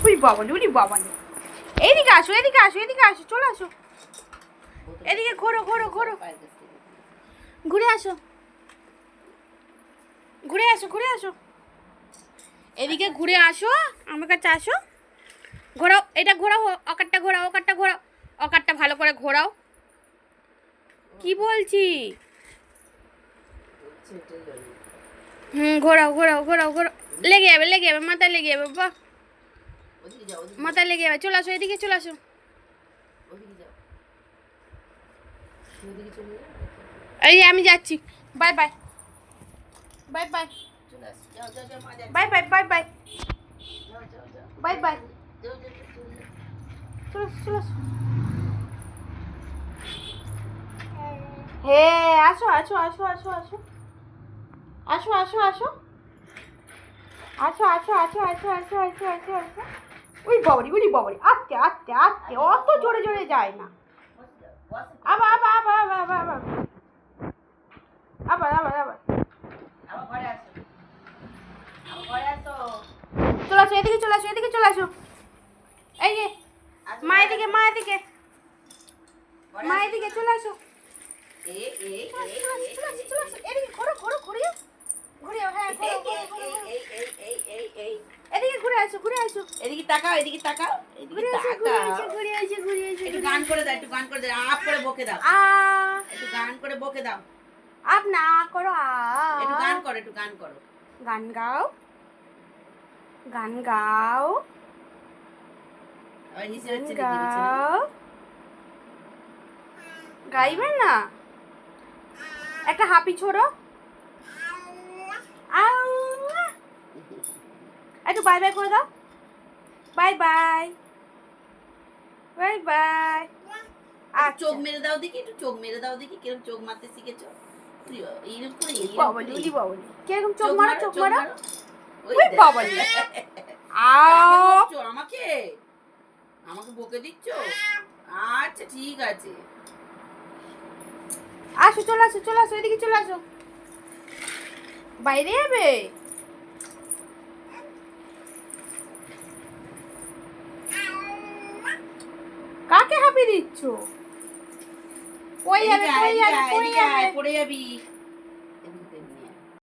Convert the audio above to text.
উড়ি বাবালে উড়ি বাবালে। এইদিকে আসো এদিকে আসো এদিকে আসো, চলে আসো এদিকে, ঘোরো ঘোরো ঘোরো, ঘুরে আসো ঘুরে আসো ঘুরে আসো, এদিকে ঘুরে আসো, আমার কাছে আসো। ঘোরাও, এটা ঘোরাও, অকারটা ঘোরাও, অকারটা ঘোরাও, অকারটা ভালো করে ঘোরাও। কি বলছি? ঘোরাও ঘোরাও ঘোরাও ঘোরাও, লেগে যাবে মাথায় লেগে যাবে বাবা, মাথায় লেগে যাবে। চলে আসো এদিকে, চলে আসো। এই আমি যাচ্ছি, bye bye bye bye bye bye bye bye bye bye, চলো চলো। হে আসো আসো আসো আসো আসো আসো আসো আসো আসো আসো আসো আসো আসো আসো আসো আসো। উই বাবারি, আস্তে আস্তে আস্তে, অত জোরে জোরে যায় না। আবার আবার আবার আবার আবার আবার আবার আবার আবার চলে আসো এদিকে, চলে আসো এদিকে, চলে আসো। এই যে মায়ের দিকে, মায়ের দিকে, মায়ের দিকে চলে আসো। এদিকে ঘোরো ঘোরো ঘুরিয়ে ঘুরিয়ে, হ্যাঁ এদিকে ঘুরে আসো, ঘুরে আসো, এদিকে তাকাও, এদিকে তাকাও, এদিকে তাকাও। ঘুরে আসো ঘুরে আসো। একটু গান করে দাও, একটু গান করে দাও, আপ করে বকে দাও, একটু গান করে বকে দাও। আপ না করো, একটু গান করো, একটু গান করো, গান গাও, গান গাও, আবার নিচে হচ্ছে গাও। গাইবে না? একটা হাপি ছোড়ো। একটু বাই বাই করে দাও, বাই বাই বাই বাই। চোখ মেরে দাও দেখি, একটু চোখ মেরে দাও দেখি, কিরকম চোখ মারতে শিখেছো। এইরকম করে, বাবালি উলি বাবালি, কিরকম চোখ মারো, চোখ মারো। ওই বাবালি, আমাকে আমাকে বকে দিচ্ছ? আচ্ছা ঠিক আছে, আসো চলে আসো, চলে আসো এদিকে, চলে আসো। বাইরে যাবে? কাকে হাঁপিয়ে দিচ্ছ? কই যাবে, কই যাবে, কই যাবে? পড়ে যাবি।